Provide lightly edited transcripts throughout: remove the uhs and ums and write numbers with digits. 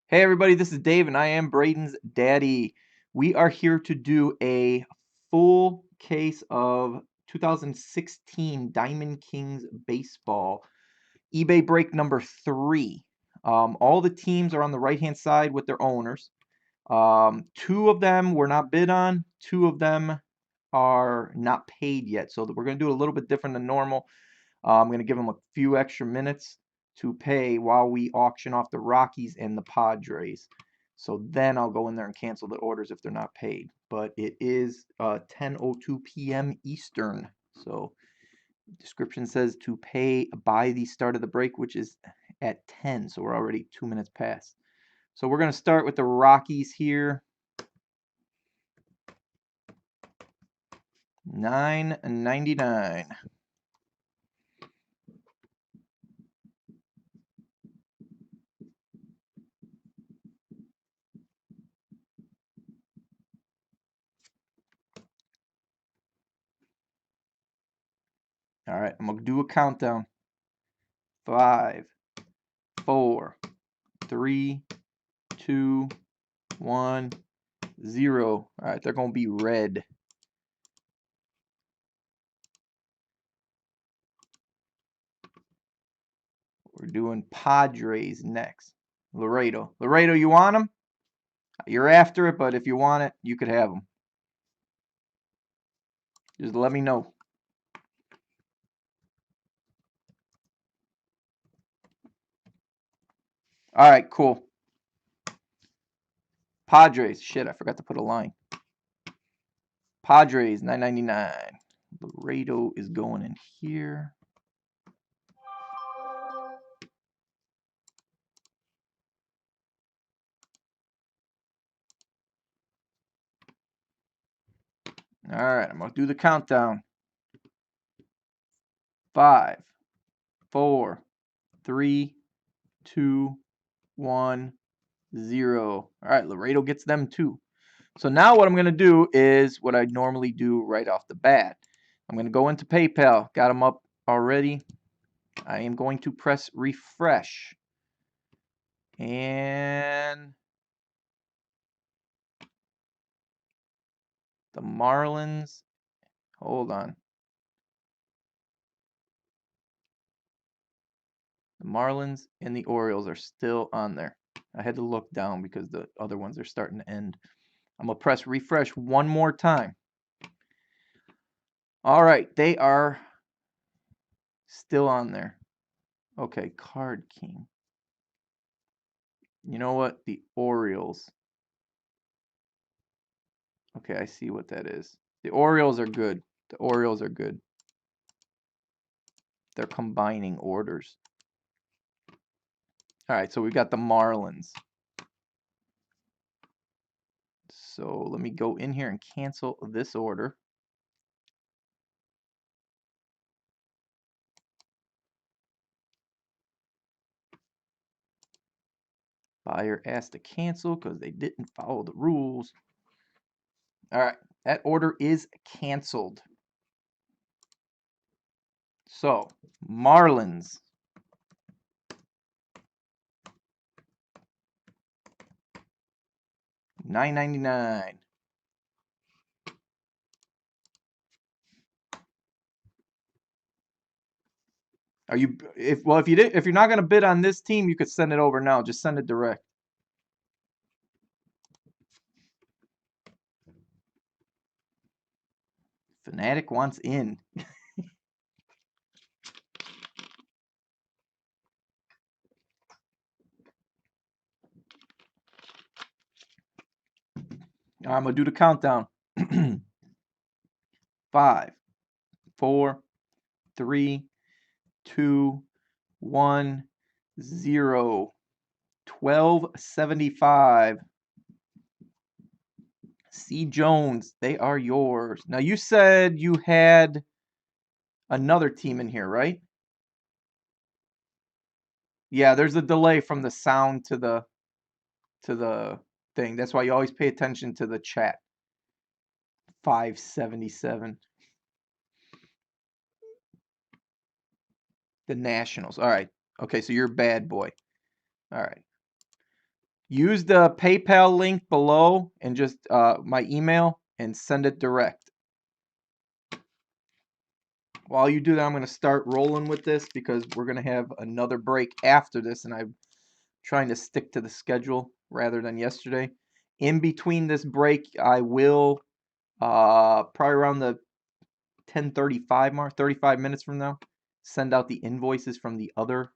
Hey everybody, this is Dave and I am Braden's daddy. We are here to do a full case of 2016 Diamond Kings baseball. eBay break number 3. All the teams are on the right-hand side with their owners. Two of them were not bid on. Two of them are not paid yet. So we're going to do a little bit different than normal. I'm going to give them a few extra minutes to pay while we auction off the Rockies and the Padres. So then I'll go in there and cancel the orders if they're not paid. But it is 10:02 p.m. Eastern. So description says to pay by the start of the break, which is at 10. So we're already 2 minutes past. So we're going to start with the Rockies here. $9.99. All right, I'm going to do a countdown. 5, 4, 3, 2, 1, 0. All right, they're going to be red. We're doing Padres next. Laredo. Laredo, you want them? You're after it, but if you want it, you could have them. Just let me know. All right, cool. Padres. Shit, I forgot to put a line. Padres, $9.99. Laredo is going in here. All right, I'm going to do the countdown. 5, 4, 3, 2, 1, 0. All right, Laredo gets them too. So now what I'm going to do is what I normally do right off the bat. I'm going to go into PayPal. Got them up already. I am going to press refresh. And the Marlins, hold on. The Marlins and the Orioles are still on there. I had to look down because the other ones are starting to end. I'm going to press refresh one more time. All right, they are still on there. Okay, Card King. You know what? The Orioles. Okay, I see what that is. The Orioles are good. The Orioles are good. They're combining orders. All right, so we've got the Marlins. So let me go in here and cancel this order. Buyer asked to cancel because they didn't follow the rules. All right, that order is canceled. So, Marlins. $9.99. Are you if you're not gonna bid on this team, you could send it over now. Just send it direct. Fanatic wants in. I'm gonna do the countdown. 5, 4, 3, 2, 1, 0. 1275. C. Jones, they are yours. Now you said you had another team in here, right? Yeah, there's a delay from the sound to the thing. That's why you always pay attention to the chat. 577. The Nationals. All right. Okay, so you're a bad boy. All right. Use the PayPal link below and just my email and send it direct. While you do that, I'm going to start rolling with this because we're going to have another break after this, and I'm trying to stick to the schedule rather than yesterday. In between this break, I will probably around the 10:35 mark, 35 minutes from now, send out the invoices from the other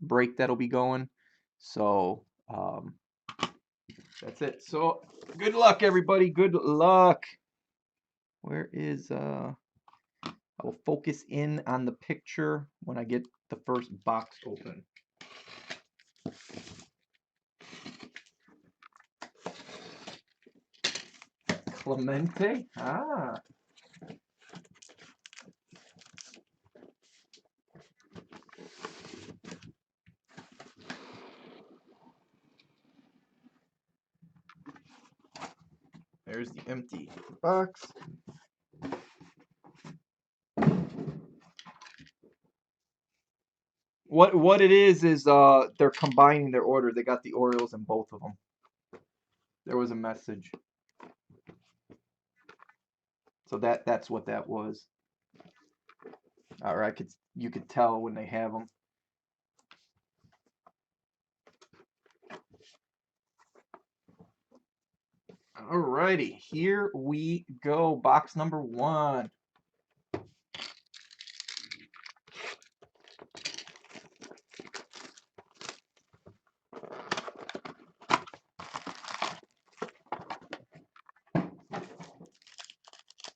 break that'll be going. So that's it. So good luck, everybody. Good luck. Where is I will focus in on the picture when I get the first box open. Clemente? Ah. There's the empty box. What it is they're combining their order. They got the Orioles in both of them. There was a message. So that's what that was. Or you could tell when they have them. Alrighty, here we go. Box number 1.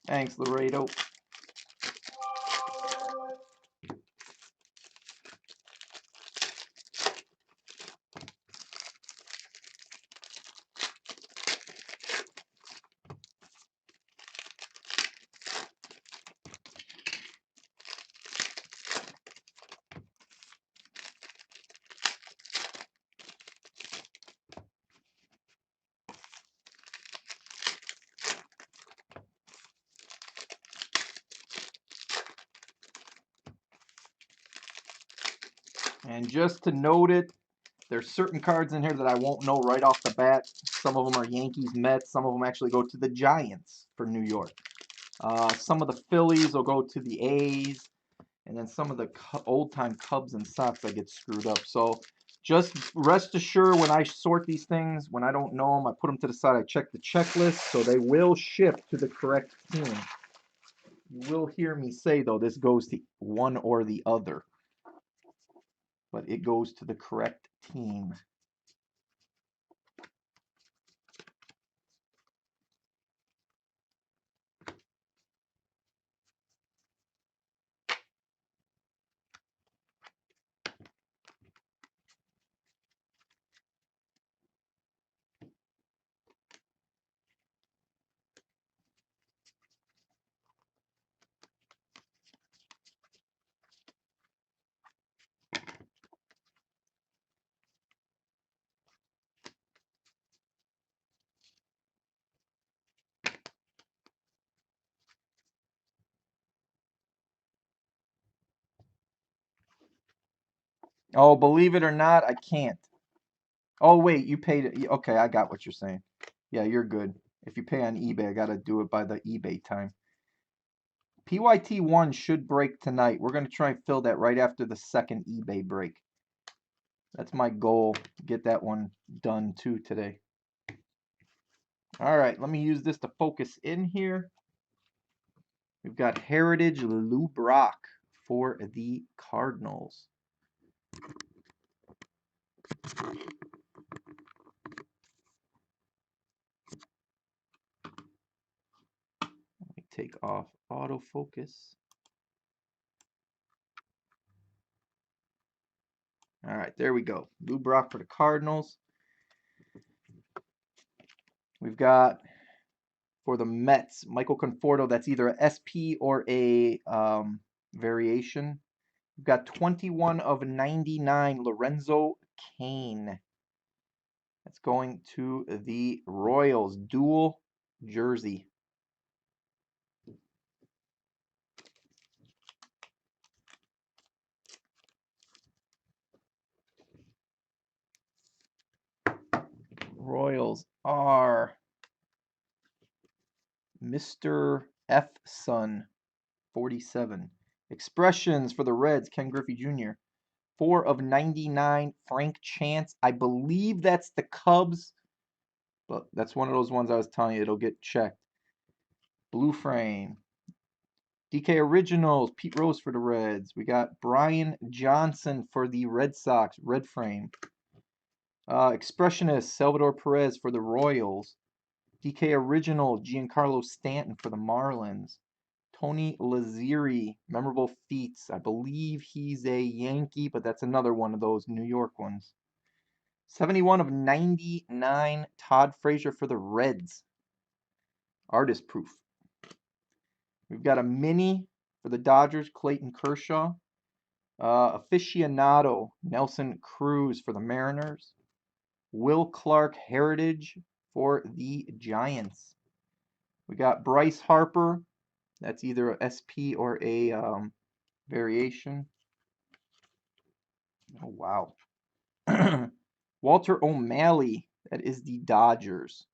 Thanks, Laredo. And just to note it, there's certain cards in here that I won't know right off the bat. Some of them are Yankees, Mets. Some of them actually go to the Giants for New York. Some of the Phillies will go to the A's. And then some of the old-time Cubs and Sox I get screwed up. So just rest assured when I sort these things, when I don't know them, I put them to the side. I check the checklist, so they will ship to the correct team. You will hear me say, though, this goes to one or the other. But it goes to the correct team. Oh, believe it or not, I can't. Oh, wait, you paid it. Okay, I got what you're saying. Yeah, you're good. If you pay on eBay, I got to do it by the eBay time. PYT1 should break tonight. We're going to try and fill that right after the second eBay break. That's my goal. Get that one done too today. All right, let me use this to focus in here. We've got Heritage Lou Brock for the Cardinals. Let me take off autofocus. All right, there we go. Lou Brock for the Cardinals. We've got for the Mets, Michael Conforto. That's either a SP or a variation. We've got 21 of 99, Lorenzo Cain. That's going to the Royals. Dual jersey. Royals are Mr. F. Sun, 47. Expressions for the Reds, Ken Griffey Jr. 4 of 99, Frank Chance. I believe that's the Cubs, but that's one of those ones I was telling you, it'll get checked. Blue frame. DK Originals, Pete Rose for the Reds. We got Brian Johnson for the Red Sox, red frame. Expressionist, Salvador Perez for the Royals. DK Original, Giancarlo Stanton for the Marlins. Tony Lazzeri, memorable feats. I believe he's a Yankee, but that's another one of those New York ones. 71 of 99, Todd Frazier for the Reds. Artist proof. We've got a mini for the Dodgers, Clayton Kershaw. Aficionado, Nelson Cruz for the Mariners. Will Clark Heritage for the Giants. We got Bryce Harper. That's either a SP or a variation. Oh, wow. Walter O'Malley. That is the Dodgers.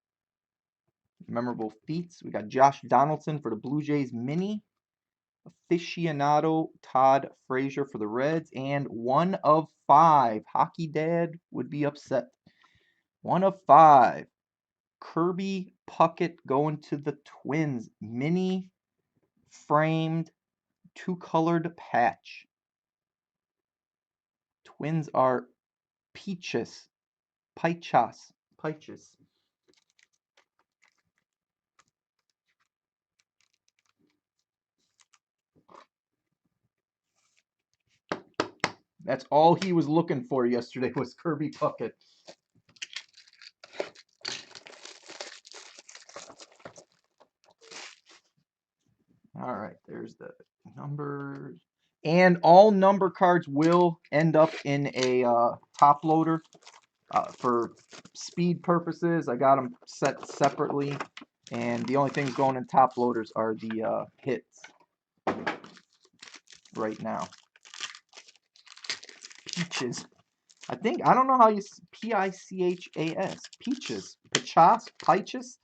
Memorable feats. We got Josh Donaldson for the Blue Jays mini. Aficionado, Todd Frazier for the Reds. And 1 of 5. Hockey Dad would be upset. 1 of 5. Kirby Puckett going to the Twins. Mini framed 2-colored patch. Twins are Peaches. Pichas. That's all he was looking for yesterday was Kirby Puckett. All right, there's the numbers. And all number cards will end up in a top loader for speed purposes. I got them set separately, and the only things going in top loaders are the hits right now. Peaches. I don't know how you, Pichas. Peaches. Pichas?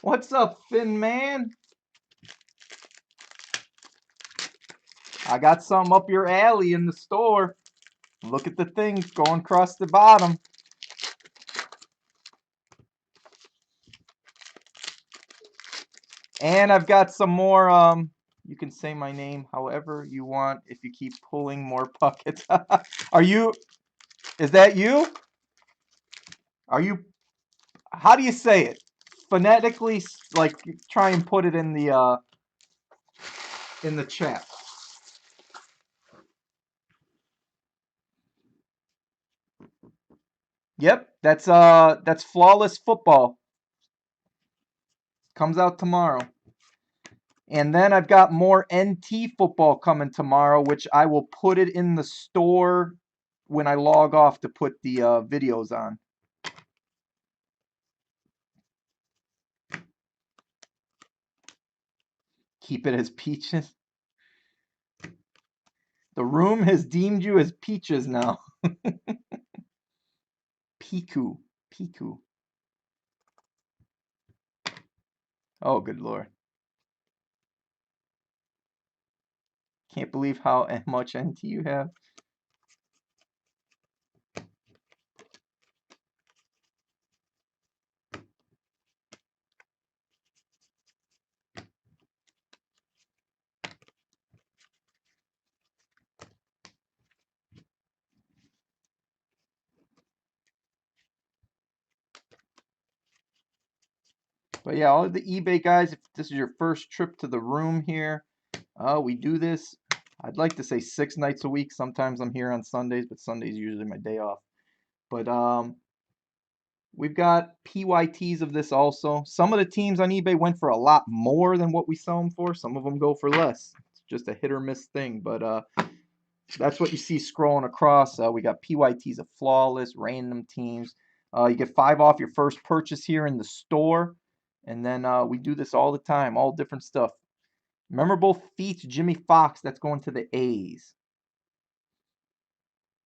What's up, Finn man? I got some up your alley in the store. Look at the things going across the bottom. And I've got some more, you can say my name however you want if you keep pulling more buckets. Is that you? How do you say it? Phonetically, like, try and put it in the chat. Yep, that's Flawless Football. Comes out tomorrow. And then I've got more NT football coming tomorrow, which I will put it in the store when I log off to put the videos on. Keep it as Peaches. The room has deemed you as Peaches now. Piku. Oh, good Lord. Can't believe how much NT you have. But yeah, all of the eBay guys, if this is your first trip to the room here, we do this, I'd like to say 6 nights a week. Sometimes I'm here on Sundays, but Sunday's usually my day off. But We've got PYTs of this also. Some of the teams on eBay went for a lot more than what we sell them for. Some of them go for less. It's just a hit or miss thing, but that's what you see scrolling across. We got PYTs of flawless, random teams. You get 5 off your first purchase here in the store. And then we do this all the time, all different stuff. Memorable feats, Jimmy Fox, that's going to the A's.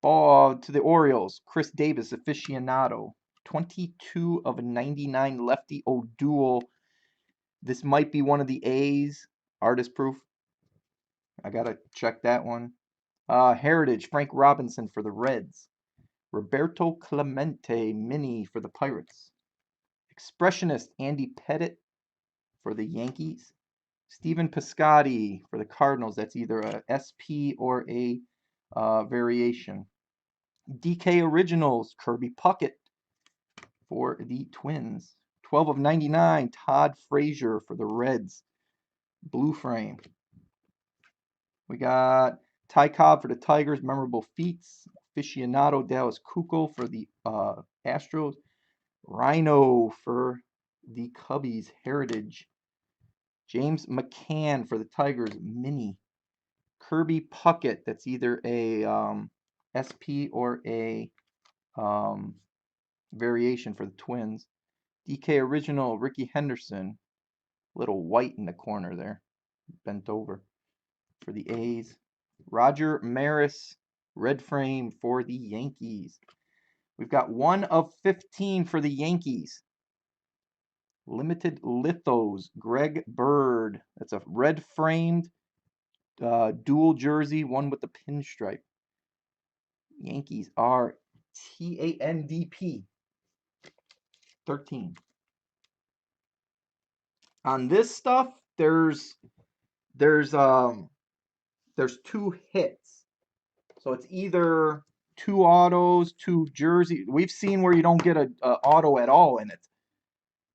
Oh, to the Orioles, Chris Davis, aficionado. 22 of 99 lefty O'Doul. This might be one of the A's. Artist proof. I got to check that one. Heritage, Frank Robinson for the Reds. Roberto Clemente, mini for the Pirates. Expressionist, Andy Pettitte for the Yankees. Stephen Piscotty for the Cardinals. That's either a SP or a variation. DK Originals, Kirby Puckett for the Twins. 12 of 99, Todd Frazier for the Reds. Blue frame. We got Ty Cobb for the Tigers, memorable feats. Aficionado Dallas Keuchel for the Astros. Rhino for the Cubbies, heritage. James McCann for the Tigers, mini. Kirby Puckett, that's either a SP or a variation for the Twins. DK Original, Ricky Henderson. Little white in the corner there, bent over for the A's. Roger Maris, red frame for the Yankees. We've got 1 of 15 for the Yankees. Limited Lithos, Greg Bird. That's a red framed dual jersey, one with the pinstripe. Yankees are TANDP 13. On this stuff, there's 2 hits. So it's either 2 autos, 2 jerseys. We've seen where you don't get a auto at all in it,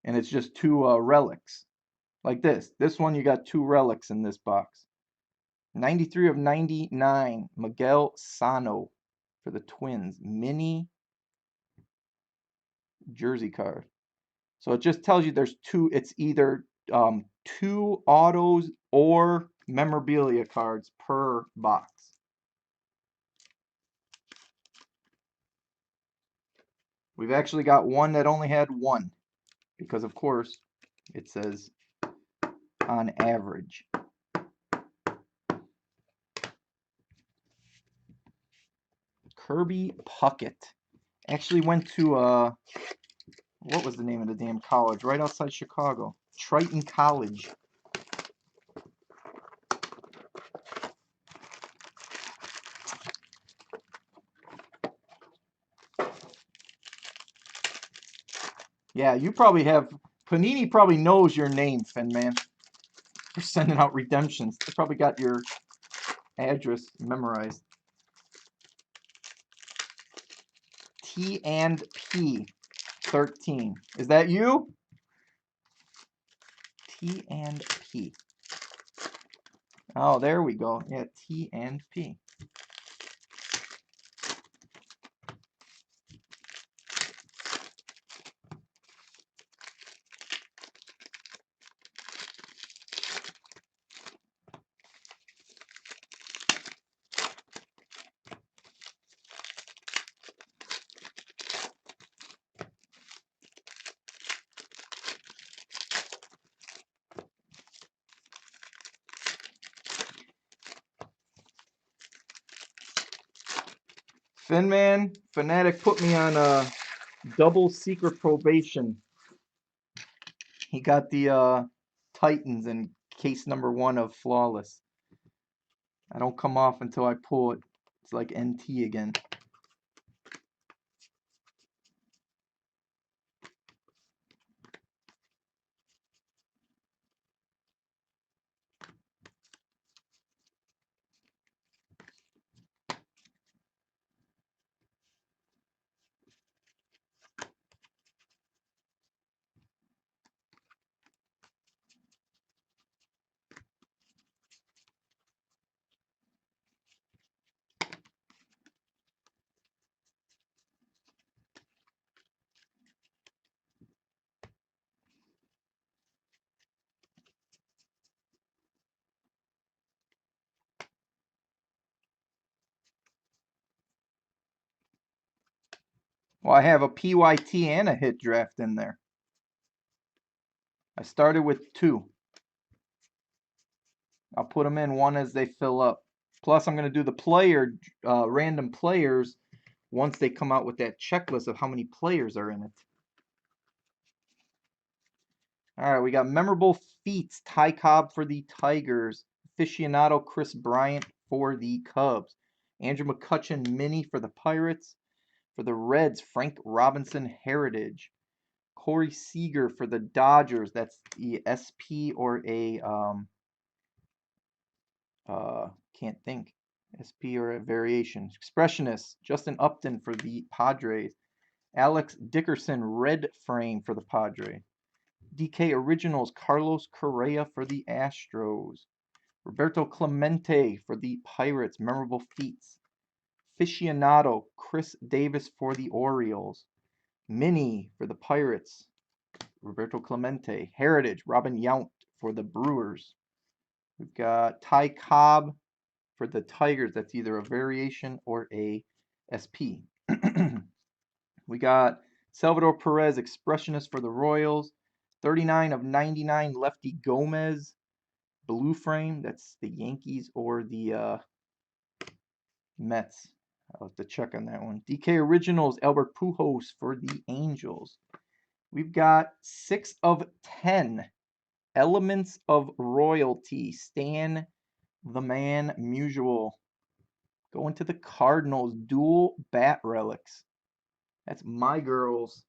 and it's just 2 relics. Like this. This one you got 2 relics in this box. 93 of 99, Miguel Sano for the Twins, mini jersey card. So it just tells you there's 2. It's either 2 autos or memorabilia cards per box. We've actually got one that only had 1, because of course it says on average. Kirby Puckett actually went to what was the name of the damn college right outside Chicago? Triton College. Yeah, you probably have, Panini probably knows your name, Finn man. For sending out redemptions. They probably got your address memorized. T and P 13. Is that you? T and P. Oh, there we go. Yeah, T and P. Finman Fanatic put me on a double secret probation. He got the Titans in case number 1 of Flawless. I don't come off until I pull it. It's like NT again. Well, I have a PYT and a hit draft in there. I started with 2. I'll put them in one as they fill up. Plus, I'm going to do the random players once they come out with that checklist of how many players are in it. All right, we got memorable feats. Ty Cobb for the Tigers. Aficionado Chris Bryant for the Cubs. Andrew McCutchen mini for the Pirates. For the Reds, Frank Robinson Heritage. Corey Seager for the Dodgers. That's the SP or a can't think. SP or a variation. Expressionist Justin Upton for the Padres. Alex Dickerson red frame for the Padres. DK Originals Carlos Correa for the Astros. Roberto Clemente for the Pirates. Memorable feats. Aficionado Chris Davis for the Orioles. Mini for the Pirates. Roberto Clemente. Heritage Robin Yount for the Brewers. We've got Ty Cobb for the Tigers. That's either a variation or a SP. We got Salvador Perez, expressionist for the Royals. 39 of 99, Lefty Gomez. Blue frame, that's the Yankees or the Mets. I'll have to check on that one. DK Originals, Albert Pujols for the Angels. We've got 6 of 10, Elements of Royalty. Stan the Man Musial. Going to the Cardinals, dual bat relics. That's my girls.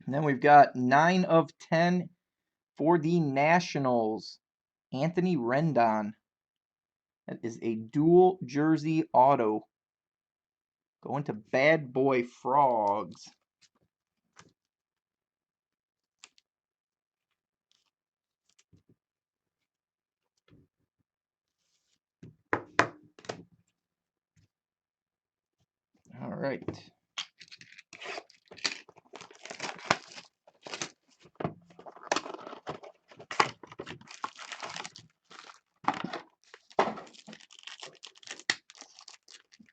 And then we've got 9 of 10 for the Nationals. Anthony Rendon. That is a dual jersey auto. Going to Bad Boy Frogs. All right.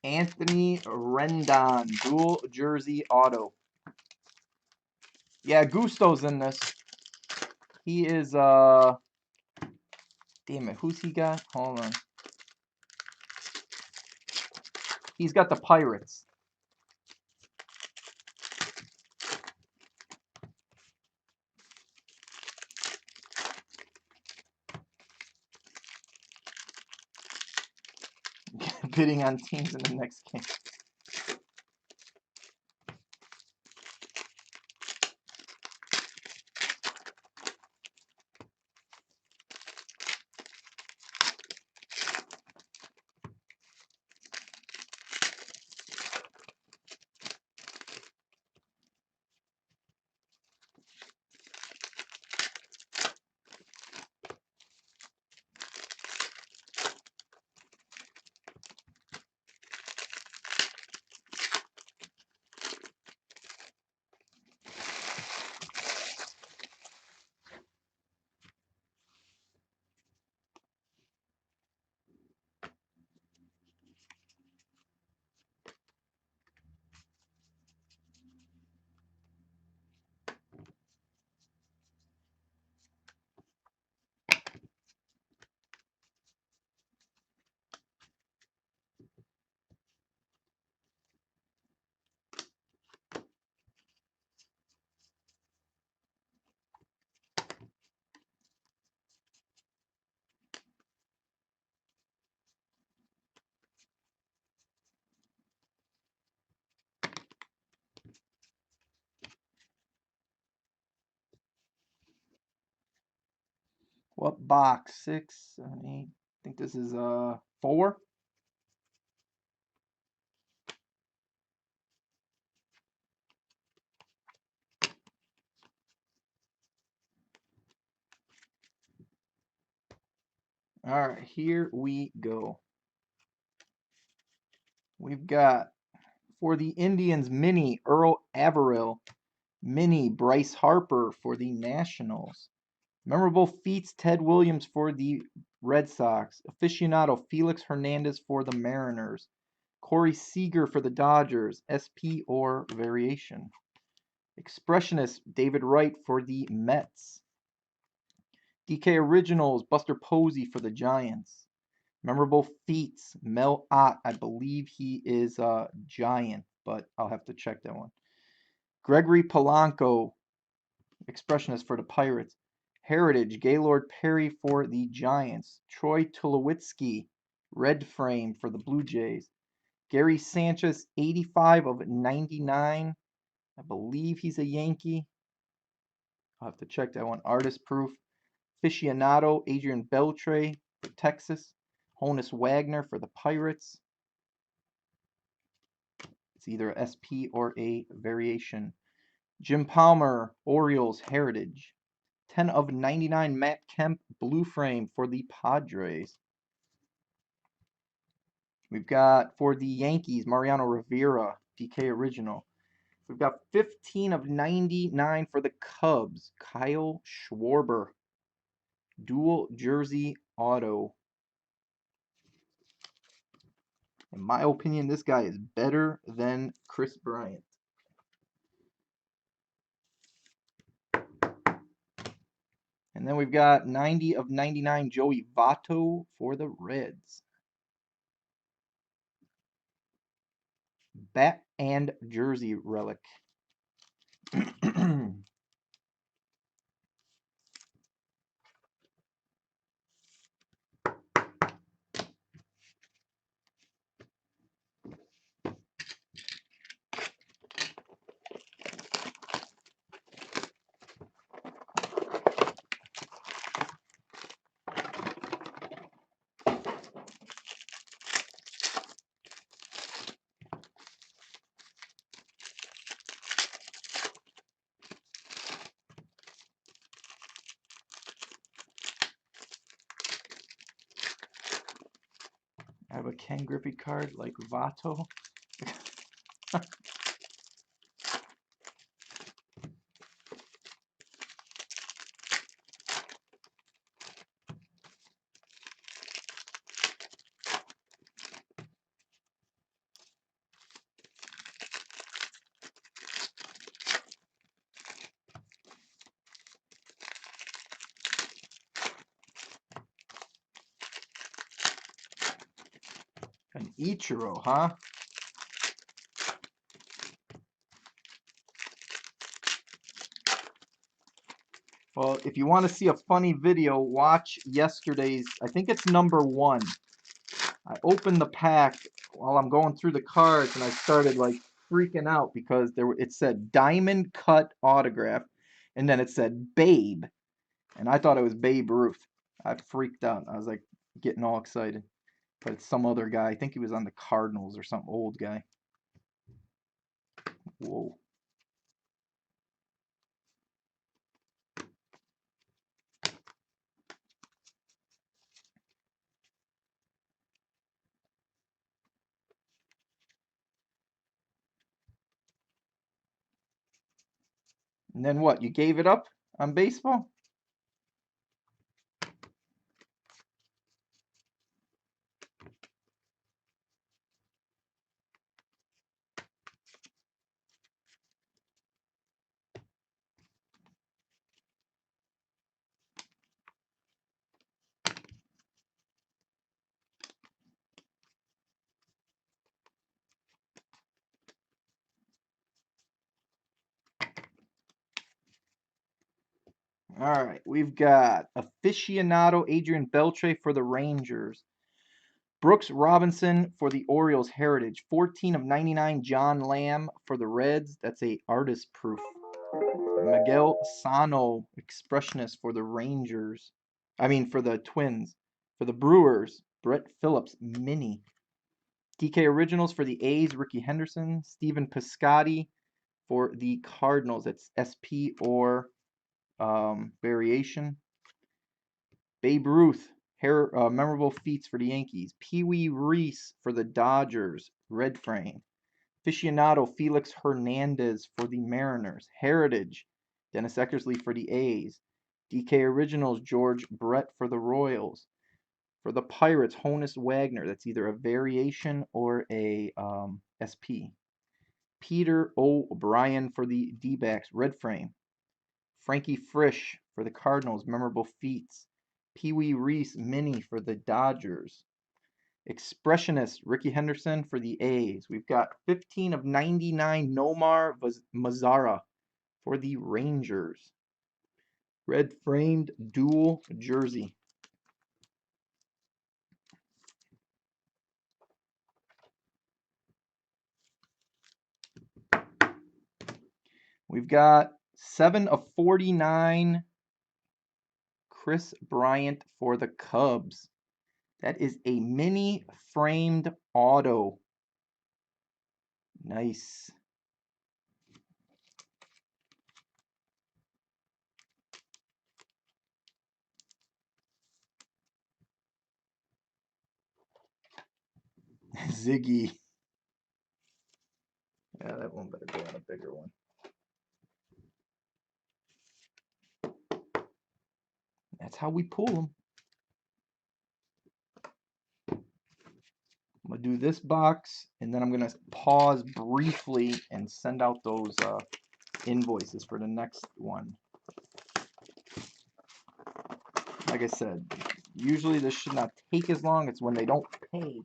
Anthony Rendon, dual jersey auto. Yeah, Gusto's in this. He is, damn it, who's he got? Hold on. He's got the Pirates. Bidding on teams in the next game. What box? 6, 7, 8. I think this is 4. All right, here we go. We've got for the Indians mini Earl Averill, mini Bryce Harper for the Nationals, Memorable feats, Ted Williams for the Red Sox. Aficionado, Felix Hernandez for the Mariners. Corey Seager for the Dodgers. SP or variation. Expressionist, David Wright for the Mets. DK Originals, Buster Posey for the Giants. Memorable feats, Mel Ott. I believe he is a Giant, but I'll have to check that one. Gregory Polanco, Expressionist for the Pirates. Heritage, Gaylord Perry for the Giants. Troy Tulowitzki, Red Frame for the Blue Jays. Gary Sanchez, 85 of 99. I believe he's a Yankee. I'll have to check that one. Artist proof. Aficionado, Adrian Beltre for Texas. Honus Wagner for the Pirates. It's either a SP or a variation. Jim Palmer, Orioles Heritage. 10 of 99, Matt Kemp, Blue Frame for the Padres. We've got for the Yankees, Mariano Rivera, DK Original. We've got 15 of 99 for the Cubs, Kyle Schwarber. Dual jersey auto. In my opinion, this guy is better than Chris Bryant. And then we've got 90 of 99, Joey Votto for the Reds. Bat and jersey relic. I have a Ken Griffey card like Vato. An Ichiro, huh? Well, if you want to see a funny video, watch yesterday's, I think it's number 1. I opened the pack while I'm going through the cards and I started like freaking out because it said diamond cut autograph and then it said Babe. And I thought it was Babe Ruth. I freaked out. I was like getting all excited. But it's some other guy. I think he was on the Cardinals or some old guy. Whoa. And then what? You gave it up on baseball? All right, we've got Aficionado Adrian Beltre for the Rangers. Brooks Robinson for the Orioles Heritage. 14 of 99, John Lamb for the Reds. That's a artist proof. Miguel Sano, Expressionist for the Rangers. For the Twins. For the Brewers, Brett Phillips, Mini. DK Originals for the A's, Ricky Henderson. Stephen Piscotty for the Cardinals. That's SP or variation. Babe Ruth, memorable feats for the Yankees. Pee Wee Reese for the Dodgers, red frame. Aficionado, Felix Hernandez for the Mariners. Heritage, Dennis Eckersley for the A's. DK Originals, George Brett for the Royals. For the Pirates, Honus Wagner. That's either a variation or a SP. Peter O'Brien for the D-backs, red frame. Frankie Frisch for the Cardinals, memorable feats. Pee Wee Reese mini for the Dodgers. Expressionist Ricky Henderson for the A's. We've got 15 of 99 Nomar Mazara for the Rangers. Red framed dual jersey. We've got 7 of 49 Chris Bryant for the Cubs. That is a mini framed auto. Nice. Ziggy. Yeah, that one better go on a bigger one. That's how we pull them. I'm going to do this box, and then I'm going to pause briefly and send out those invoices for the next one. Like I said, usually this should not take as long. It's when they don't pay.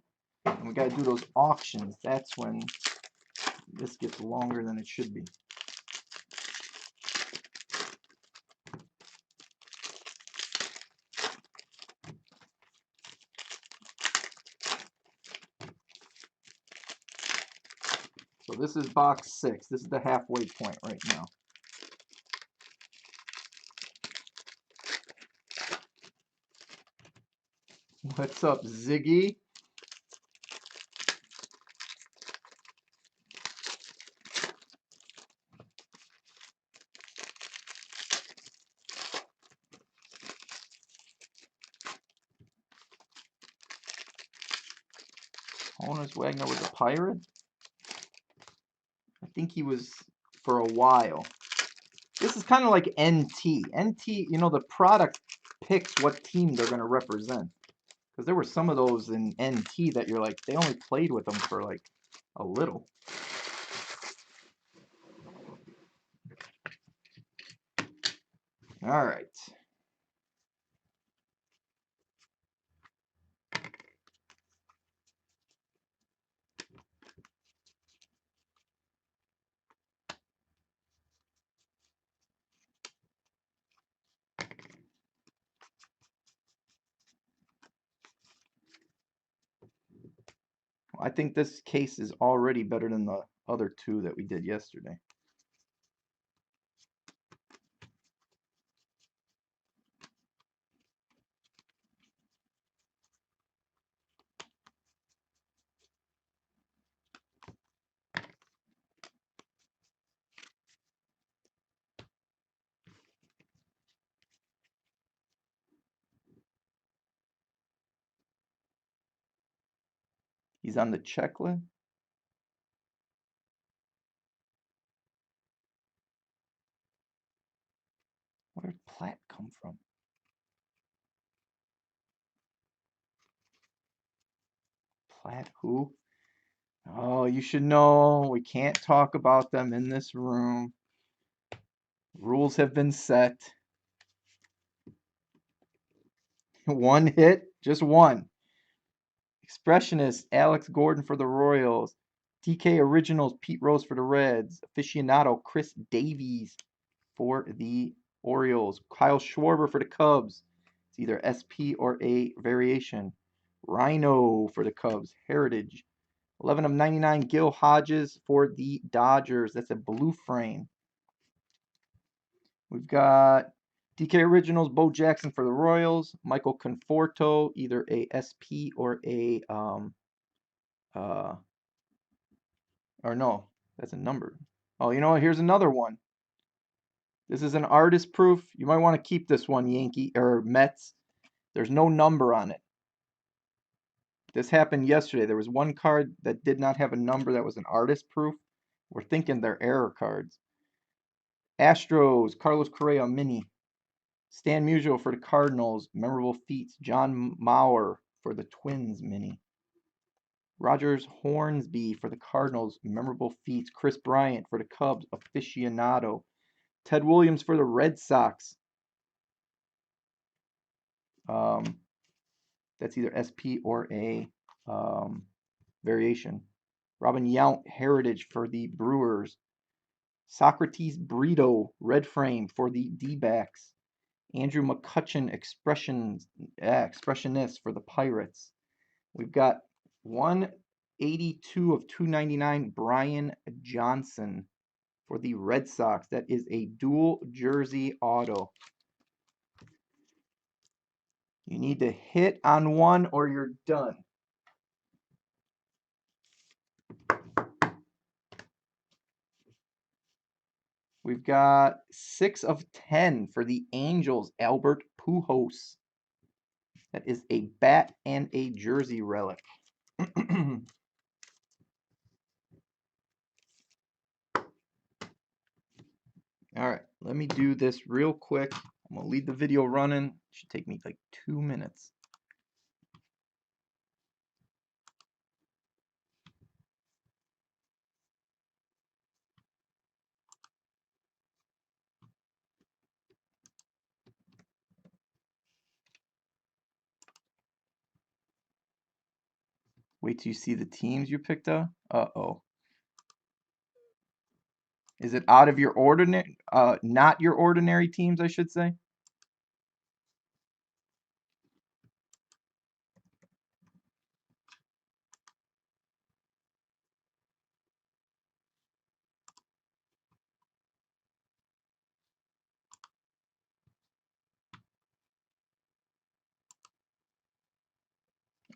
And we got to do those auctions. That's when this gets longer than it should be. So this is box 6. This is the halfway point right now. What's up, Ziggy? Honus Wagner was a Pirate? I think he was for a while. This is kind of like NT. NT, you know, the product picks what team they're going to represent. Because there were some of those in NT that you're like, they only played with them for like a little. All right. I think this case is already better than the other two that we did yesterday. He's on the checklist. Where did Platt come from? Platt who? Oh, you should know. We can't talk about them in this room. Rules have been set. One hit, just one. Expressionist, Alex Gordon for the Royals. DK Originals, Pete Rose for the Reds. Aficionado, Chris Davies for the Orioles. Kyle Schwarber for the Cubs. It's either SP or a variation. Rhino for the Cubs. Heritage. 11 of 99, Gil Hodges for the Dodgers. That's a blue frame. We've got DK Originals, Bo Jackson for the Royals. Michael Conforto, either a SP or a or no, that's a number. Oh, you know what? Here's another one. This is an artist proof. You might want to keep this one, Yankee or Mets. There's no number on it. This happened yesterday. There was one card that did not have a number that was an artist proof. We're thinking they're error cards. Astros, Carlos Correa mini. Stan Musial for the Cardinals, memorable feats. John Mauer for the Twins mini. Rogers Hornsby for the Cardinals, memorable feats. Chris Bryant for the Cubs, aficionado. Ted Williams for the Red Sox. That's either SP or a variation. Robin Yount, Heritage for the Brewers. Socrates Brito, red frame for the D-backs. Andrew McCutchen, expressionist for the Pirates. We've got 182 of 299, Brian Johnson for the Red Sox. That is a dual jersey auto. You need to hit on one or you're done. We've got 6 of 10 for the Angels, Albert Pujols. That is a bat and a jersey relic. All right, let me do this real quick. I'm going to leave the video running. It should take me like 2 minutes. Wait till you see the teams you picked up. Uh-oh. Is it out of your ordinary, not your ordinary teams, I should say?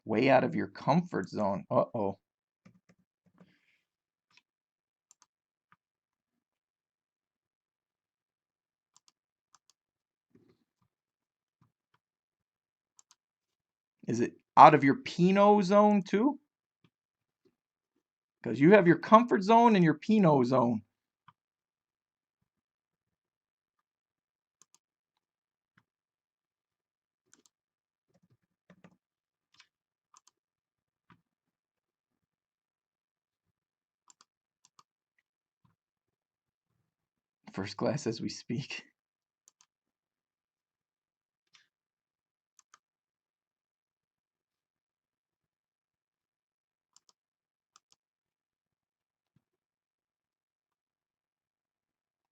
Way out of your comfort zone. Uh-oh. Is it out of your Pinot zone too? Because you have your comfort zone and your Pinot zone. First class as we speak.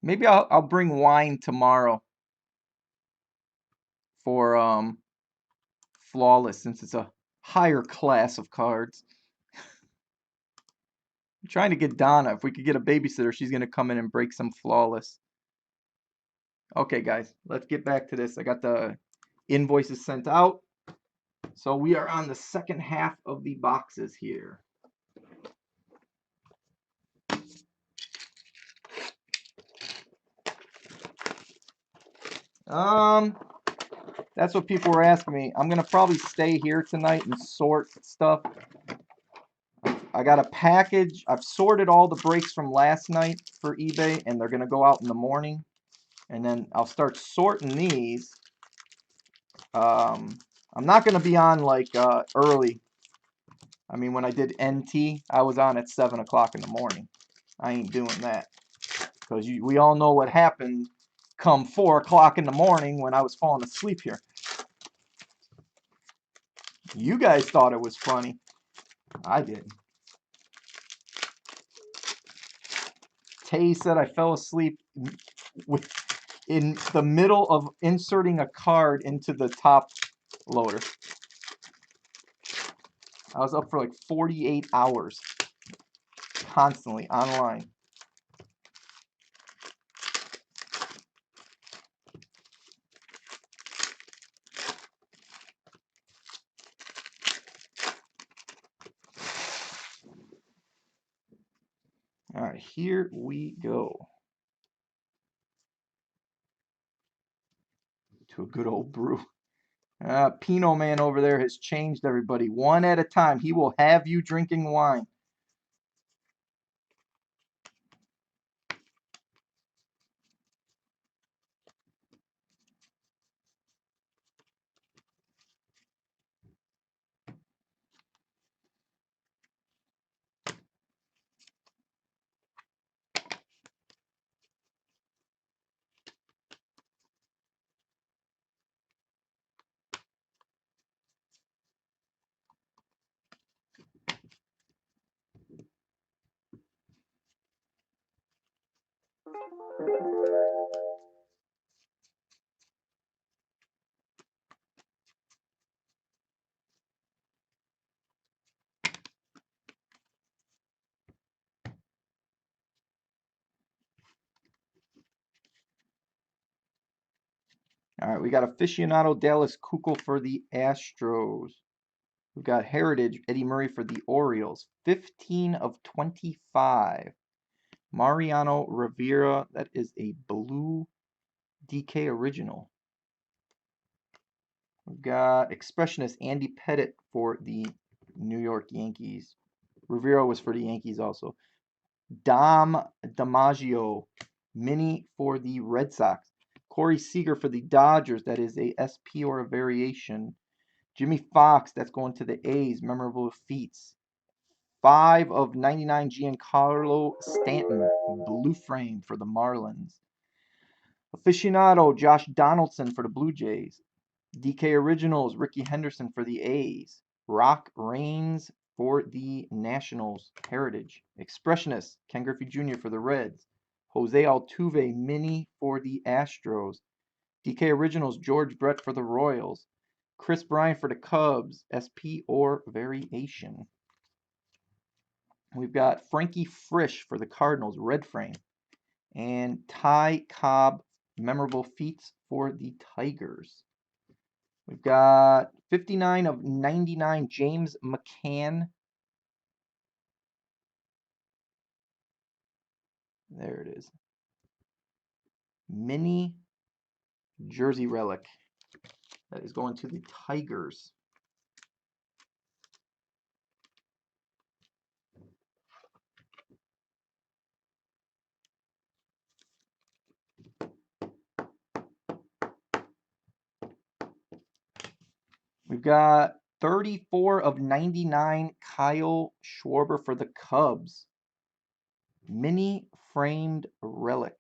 Maybe I'll bring wine tomorrow for flawless, since it's a higher class of cards. I'm trying to get Donna. If we could get a babysitter, she's gonna come in and break some flawless. Okay, guys, let's get back to this. I got the invoices sent out. So we are on the second half of the boxes here. That's what people were asking me. I'm gonna probably stay here tonight and sort stuff. I got a package. I've sorted all the breaks from last night for eBay, and they're gonna go out in the morning. And then I'll start sorting these. I'm not gonna be on like early. I mean, when I did NT, I was on at 7 o'clock in the morning. I ain't doing that because we all know what happened come 4 o'clock in the morning when I was falling asleep here. You guys thought it was funny. I didn't. Tay said I fell asleep in the middle of inserting a card into the top loader. I was up for like 48 hours, constantly online. All right, here we go. To a good old brew. Pinot Man over there has changed everybody. One at a time. He will have you drinking wine. All right, we got Aficionado Dallas Keuchel for the Astros. We've got Heritage Eddie Murray for the Orioles. 15 of 25. Mariano Rivera, that is a blue DK original. We've got Expressionist Andy Pettitte for the New York Yankees. Rivera was for the Yankees also. Dom DiMaggio, mini for the Red Sox. Corey Seager for the Dodgers, that is a SP or a variation. Jimmy Fox, that's going to the A's, memorable feats. 5 of 99 Giancarlo Stanton, blue frame for the Marlins. Aficionado Josh Donaldson for the Blue Jays. DK Originals Ricky Henderson for the A's. Rock Reigns for the Nationals. Heritage. Expressionist Ken Griffey Jr. for the Reds. Jose Altuve mini for the Astros. DK Originals George Brett for the Royals. Chris Bryant for the Cubs. SP or variation. We've got Frankie Frisch for the Cardinals, red frame. And Ty Cobb, memorable feats for the Tigers. We've got 59 of 99, James McCann. There it is. Mini jersey relic. That is going to the Tigers. We've got 34 of 99, Kyle Schwarber for the Cubs. Mini framed relic.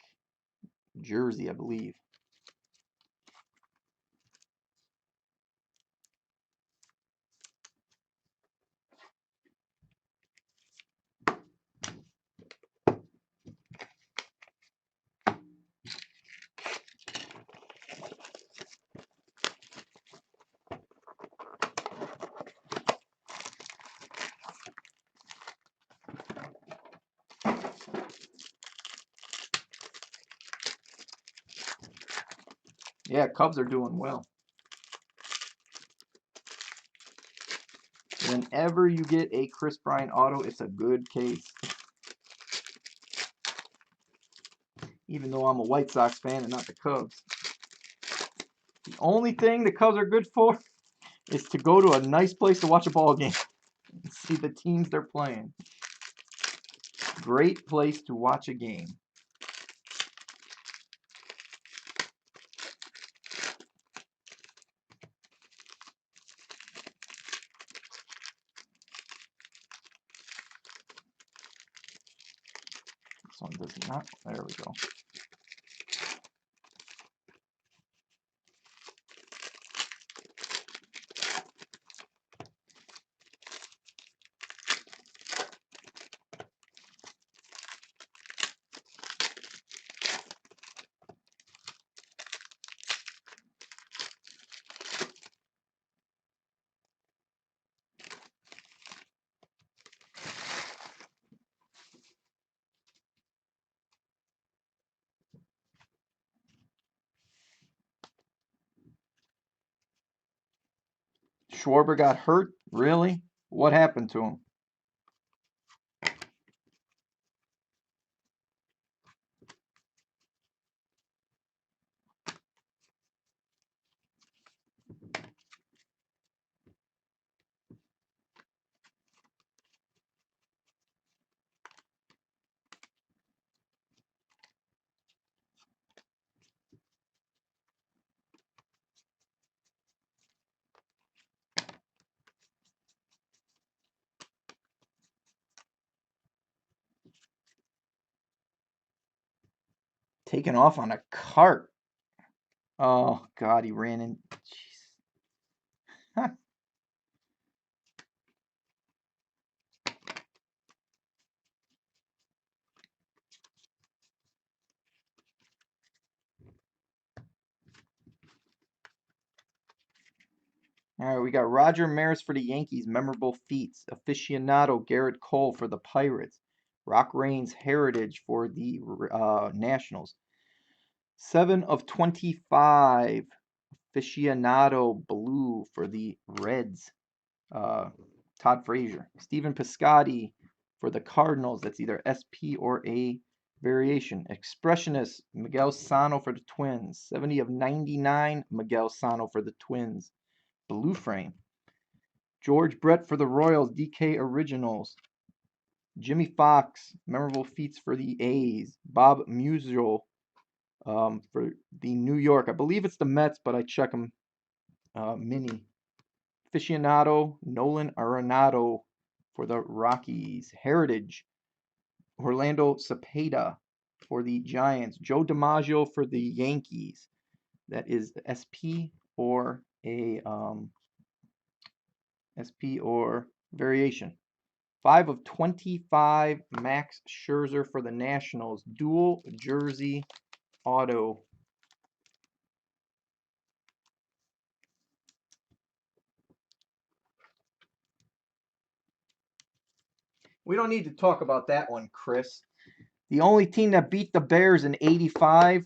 Jersey, I believe. Yeah, Cubs are doing well. Whenever you get a Chris Bryant auto, it's a good case. Even though I'm a White Sox fan and not the Cubs. The only thing the Cubs are good for is to go to a nice place to watch a ball game and see the teams they're playing. Great place to watch a game. This one does not. There we go. Schwarber got hurt? Really? What happened to him? Taken off on a cart. Oh, God, he ran in. Jeez. All right, we got Roger Maris for the Yankees, memorable feats. Aficionado Garrett Cole for the Pirates. Rock Raines Heritage for the Nationals. 7 of 25. Aficionado Blue for the Reds. Todd Frazier. Stephen Piscotty for the Cardinals. That's either SP or a variation. Expressionist Miguel Sano for the Twins. 70 of 99. Miguel Sano for the Twins. Blue frame. George Brett for the Royals. DK Originals. Jimmy Fox, memorable feats for the A's. Bob Musial for the New York. I believe it's the Mets, but I check them. Mini. Aficionado, Nolan Arenado for the Rockies. Heritage, Orlando Cepeda for the Giants. Joe DiMaggio for the Yankees. That is SP or a SP or variation. 5 of 25. Max Scherzer for the Nationals. Dual jersey auto. We don't need to talk about that one, Chris. The only team that beat the Bears in '85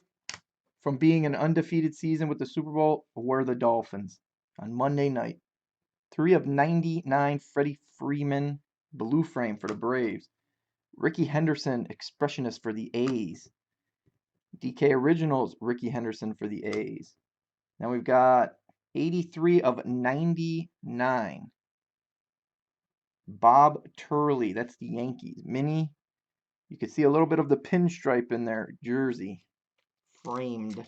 from being an undefeated season with the Super Bowl were the Dolphins on Monday night. 3 of 99. Freddie Freeman, blue frame for the Braves. Ricky Henderson, expressionist for the A's. DK Originals, Ricky Henderson for the A's. Now we've got 83 of 99. Bob Turley, that's the Yankees. Mini. You can see a little bit of the pinstripe in their jersey. Framed.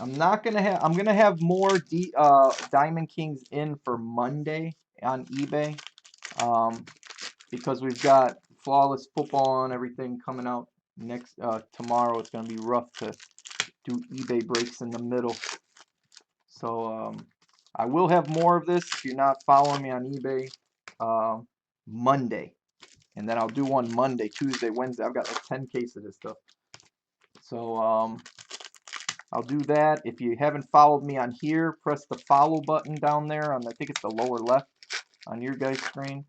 I'm gonna have more Diamond Kings in for Monday on eBay. Because we've got flawless football and everything coming out next tomorrow. It's gonna be rough to do eBay breaks in the middle. So I will have more of this if you're not following me on eBay Monday. And then I'll do one Monday, Tuesday, Wednesday. I've got like 10 cases of this stuff. So I'll do that. If you haven't followed me on here, press the follow button down there on, I think it's the lower left on your guys' screen.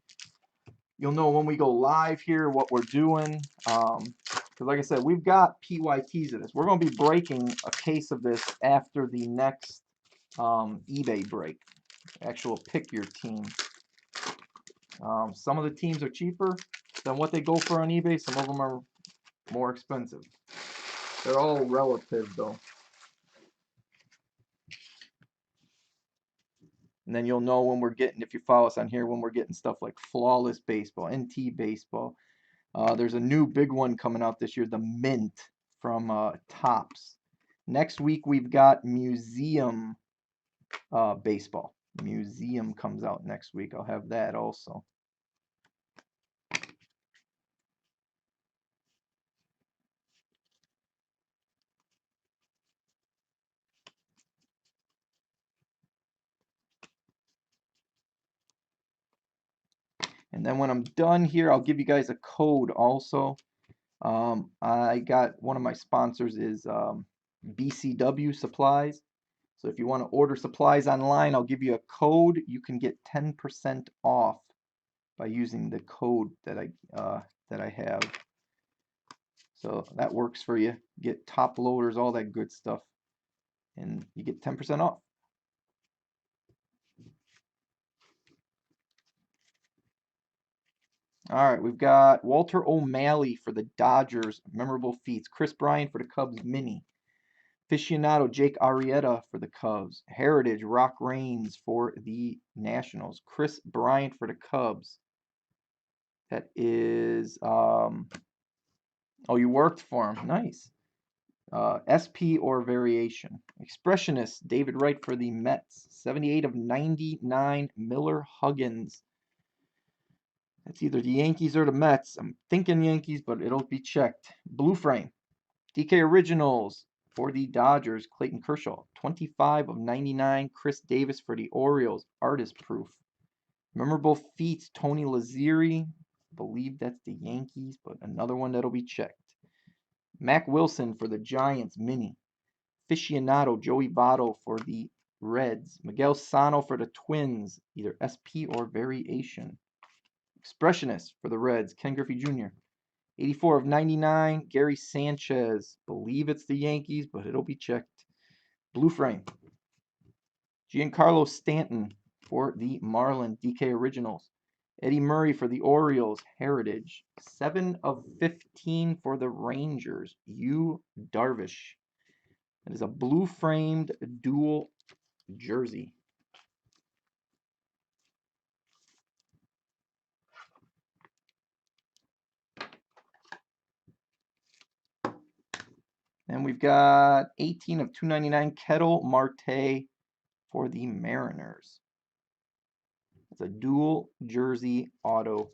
You'll know when we go live here what we're doing. Because like I said, we've got PYTs of this. We're going to be breaking a case of this after the next eBay break. Actual pick your team. Some of the teams are cheaper than what they go for on eBay. Some of them are more expensive. They're all relative though. And then you'll know when we're getting, if you follow us on here, when we're getting stuff like Flawless Baseball, NT Baseball. There's a new big one coming out this year, the Mint from Topps. Next week we've got Museum Baseball. Museum comes out next week. I'll have that also. And then when I'm done here, I'll give you guys a code also. I got one of my sponsors is BCW Supplies. So if you want to order supplies online, I'll give you a code. You can get 10% off by using the code that I have. So that works for you. Get top loaders, all that good stuff, and you get 10% off. All right, we've got Walter O'Malley for the Dodgers, memorable feats. Chris Bryant for the Cubs, mini. Aficionado Jake Arrieta for the Cubs. Heritage Rock Raines for the Nationals. Chris Bryant for the Cubs. That is oh, you worked for him. Nice. SP or variation. Expressionist, David Wright for the Mets. 78 of 99, Miller Huggins. That's either the Yankees or the Mets. I'm thinking Yankees, but it'll be checked. Blue frame. DK Originals for the Dodgers, Clayton Kershaw. 25 of 99, Chris Davis for the Orioles, artist proof. Memorable feats, Tony Lazzeri. I believe that's the Yankees, but another one that'll be checked. Mac Wilson for the Giants, mini. Aficionado, Joey Votto for the Reds. Miguel Sano for the Twins, either SP or variation. Expressionist for the Reds, Ken Griffey Jr. 84 of 99, Gary Sanchez. Believe it's the Yankees, but it'll be checked. Blue frame. Giancarlo Stanton for the Marlins, DK Originals. Eddie Murray for the Orioles, Heritage. 7 of 15 for the Rangers, Yu Darvish. It is a blue framed dual jersey. And we've got 18 of 299, Ketel Marte for the Mariners. It's a dual jersey auto.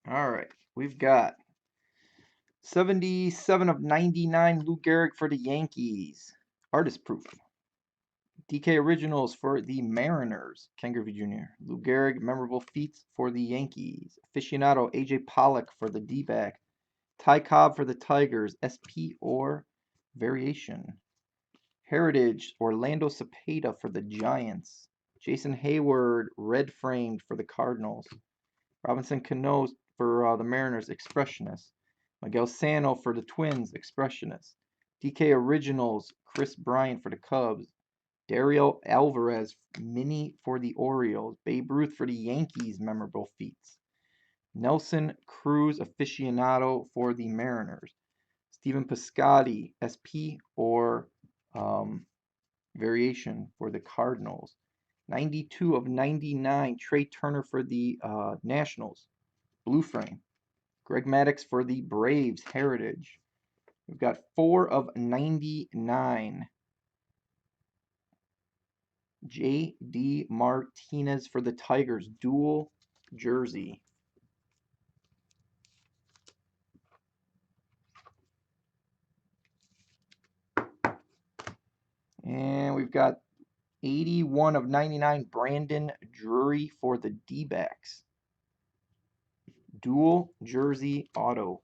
All right, we've got 77 of 99, Lou Gehrig for the Yankees, artist proof. DK Originals for the Mariners, Ken Griffey Jr. Lou Gehrig, memorable feats for the Yankees. Aficionado, AJ Pollock for the D-back. Ty Cobb for the Tigers, SP or variation. Heritage, Orlando Cepeda for the Giants. Jason Hayward, red framed for the Cardinals. Robinson Cano for the Mariners, expressionist. Miguel Sano for the Twins, expressionist. DK Originals, Chris Bryant for the Cubs. Dario Alvarez, mini for the Orioles. Babe Ruth for the Yankees, memorable feats. Nelson Cruz, aficionado for the Mariners. Stephen Piscotty, SP or variation for the Cardinals. 92 of 99, Trey Turner for the Nationals, blue frame. Greg Maddux for the Braves, heritage. We've got 4 of 99, J.D. Martinez for the Tigers, dual jersey. And we've got 81 of 99, Brandon Drury for the D-backs. Dual jersey auto.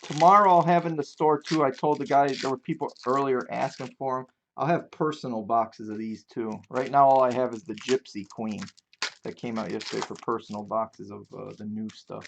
Tomorrow I'll have in the store too. I told the guy there were people earlier asking for them. I'll have personal boxes of these too. Right now all I have is the Gypsy Queen that came out yesterday for personal boxes of the new stuff.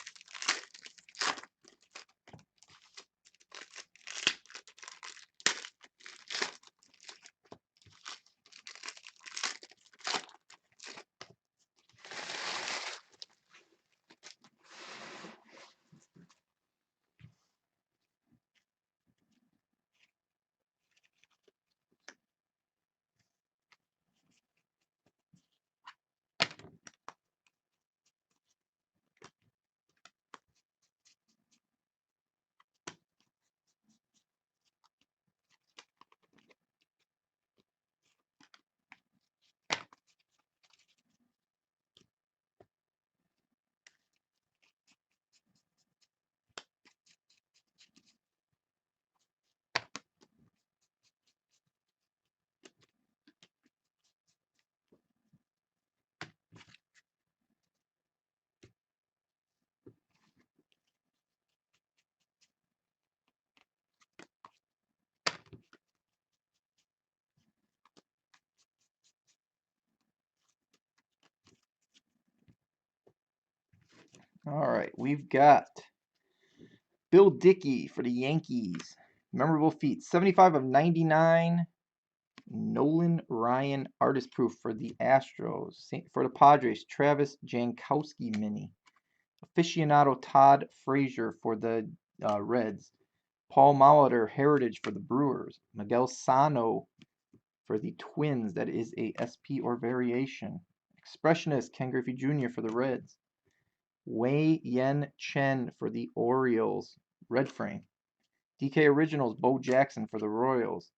All right, we've got Bill Dickey for the Yankees. Memorable feats. 75 of 99. Nolan Ryan artist proof for the Astros. For the Padres, Travis Jankowski mini. Aficionado Todd Frazier for the Reds. Paul Molitor heritage for the Brewers. Miguel Sano for the Twins. That is a SP or variation. Expressionist Ken Griffey Jr. for the Reds. Wei Yen Chen for the Orioles. Red frame. DK Originals Bo Jackson for the Royals.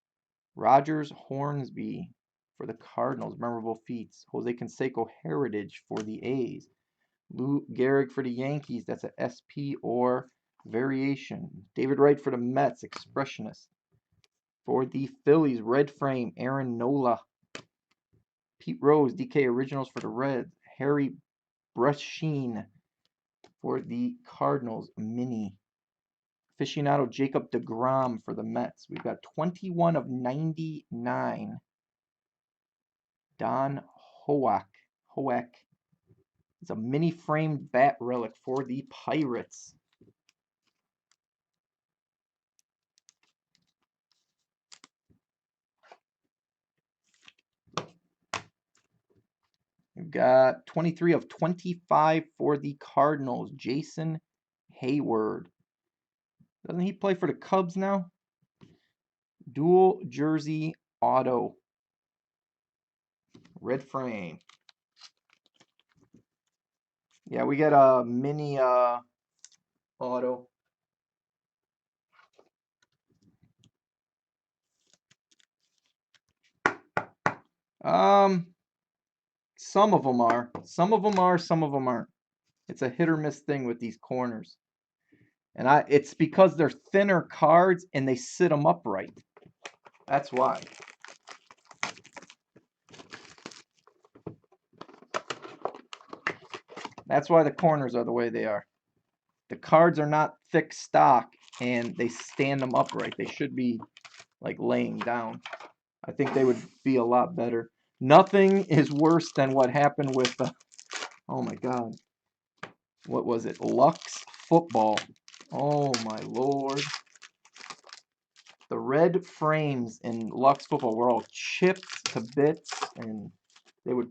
Rogers Hornsby for the Cardinals. Memorable feats. Jose Canseco heritage for the A's. Lou Gehrig for the Yankees. That's a SP or variation. David Wright for the Mets. Expressionist. For the Phillies, red frame. Aaron Nola. Pete Rose, DK Originals for the Reds. Harry Breshin for the Cardinals. Mini. Aficionado Jacob deGrom for the Mets. We've got 21 of 99. Don Hoak. It's a mini framed bat relic for the Pirates. We've got 23 of 25 for the Cardinals. Jason Hayward. Doesn't he play for the Cubs now? Dual jersey auto. Red frame. Yeah, we got a mini auto. Some of them are. Some of them are, some of them aren't. It's a hit or miss thing with these corners. And it's because they're thinner cards and they sit them upright. That's why. That's why the corners are the way they are. The cards are not thick stock and they stand them upright. They should be like laying down. I think they would be a lot better. Nothing is worse than what happened with Oh my God. What was it? Lux Football. Oh my Lord. The red frames in Lux Football were all chipped to bits, and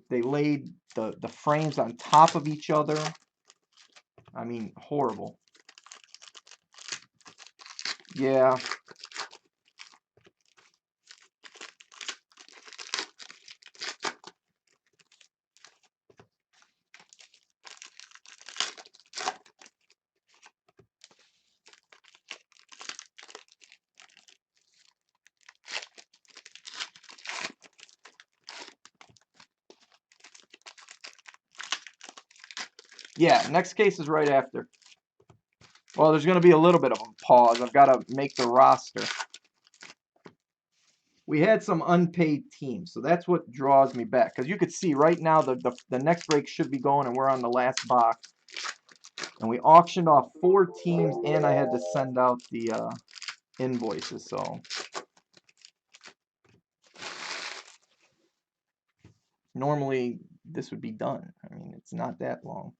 they laid the frames on top of each other. I mean, horrible. Yeah. Yeah, next case is right after. Well, there's going to be a little bit of a pause. I've got to make the roster. We had some unpaid teams, so that's what draws me back. Because you could see right now the next break should be going, and we're on the last box. And we auctioned off 4 teams, and I had to send out the invoices. So normally this would be done. I mean, it's not that long.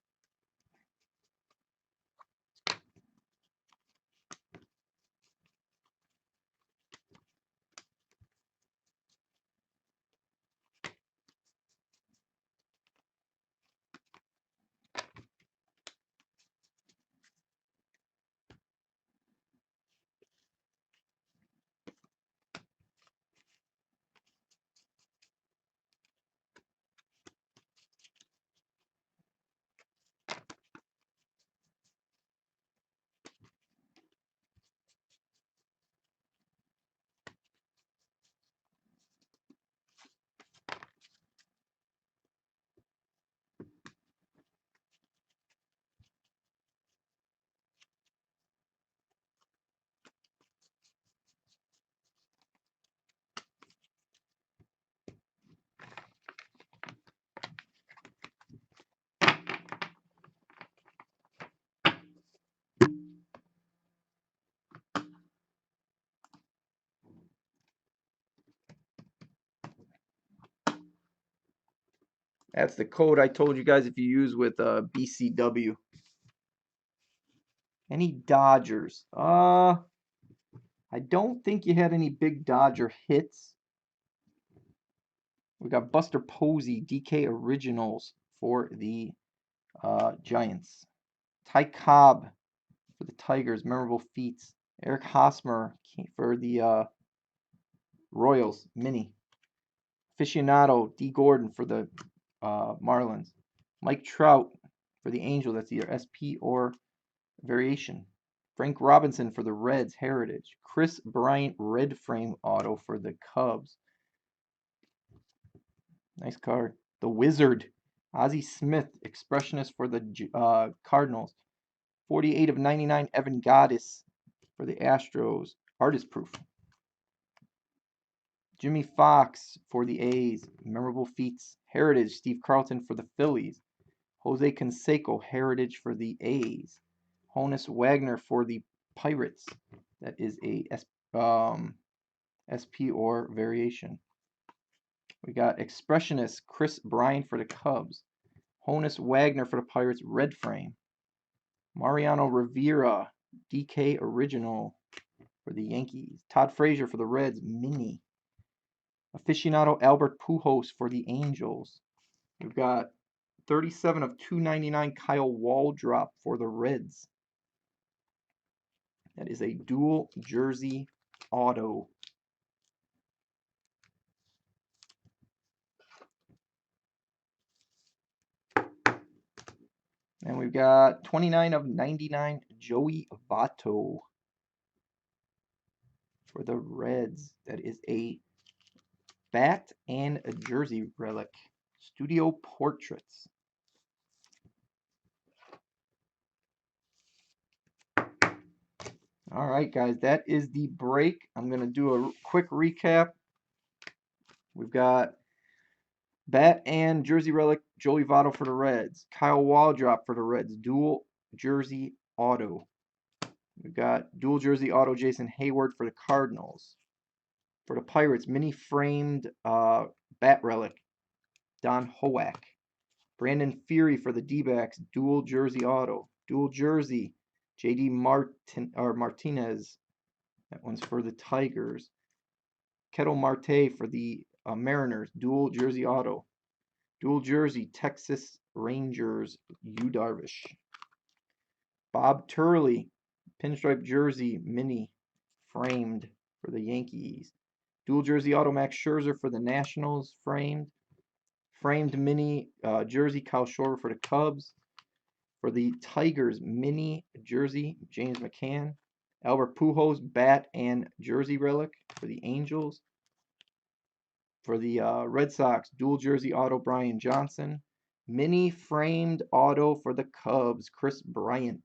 That's the code I told you guys if you use with BCW. Any Dodgers? I don't think you had any big Dodger hits. We got Buster Posey, DK Originals for the Giants. Ty Cobb for the Tigers, memorable feats. Eric Hosmer for the Royals, mini. Aficionado, D. Gordon for the Marlins. Mike Trout for the Angels, that's either SP or variation. Frank Robinson for the Reds, heritage. Chris Bryant, red frame auto for the Cubs. Nice card. The Wizard, Ozzie Smith, expressionist for the Cardinals. 48 of 99, Evan Gattis for the Astros. Artist proof. Jimmy Fox for the A's. Memorable feats. Heritage, Steve Carlton for the Phillies. Jose Canseco, heritage for the A's. Honus Wagner for the Pirates. That is a SP or variation. We got expressionist Chris Bryant for the Cubs. Honus Wagner for the Pirates, red frame. Mariano Rivera, DK original for the Yankees. Todd Frazier for the Reds, mini. Aficionado Albert Pujols for the Angels. We've got 37 of 299 Kyle Waldrop for the Reds. That is a dual jersey auto. And we've got 29 of 99 Joey Votto for the Reds. That is a bat and a jersey relic. Studio portraits. All right, guys, that is the break. I'm going to do a quick recap. We've got bat and jersey relic Joey Votto for the Reds. Kyle Waldrop for the Reds. Dual jersey auto. We've got dual jersey auto Jason Hayward for the Cardinals. For the Pirates, mini framed bat relic Don Hoak. Brandon Fury for the D-backs, dual jersey auto. Dual jersey, JD Martinez. That one's for the Tigers. Ketel Marte for the Mariners, dual jersey auto. Dual jersey, Texas Rangers, Yu Darvish. Bob Turley, pinstripe jersey, mini, framed for the Yankees. Dual jersey auto, Max Scherzer for the Nationals, framed. Framed mini jersey, Kyle Schwarber for the Cubs. For the Tigers, mini jersey, James McCann. Albert Pujols, bat and jersey relic for the Angels. For the Red Sox, dual jersey auto, Brian Johnson. Mini framed auto for the Cubs, Chris Bryant.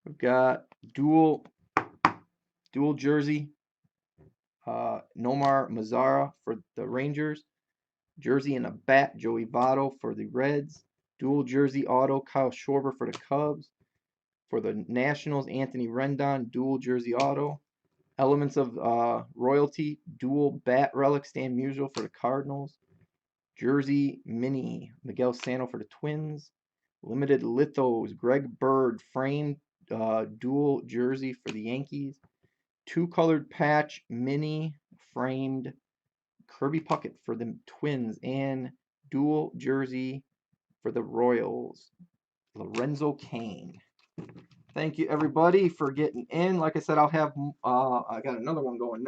We've got dual jersey, Nomar Mazara for the Rangers. Jersey and a bat, Joey Votto for the Reds. Dual jersey auto, Kyle Schwarber for the Cubs. For the Nationals, Anthony Rendon, dual jersey auto. Elements of royalty, dual bat relic, Stan Musial for the Cardinals. Jersey mini, Miguel Sano for the Twins. Limited lithos, Greg Bird, framed dual jersey for the Yankees. Two colored patch, mini, framed Kirby Puckett for the Twins. And dual jersey for the Royals, Lorenzo Cain. Thank you, everybody, for getting in. Like I said, I'll have I got another one going now.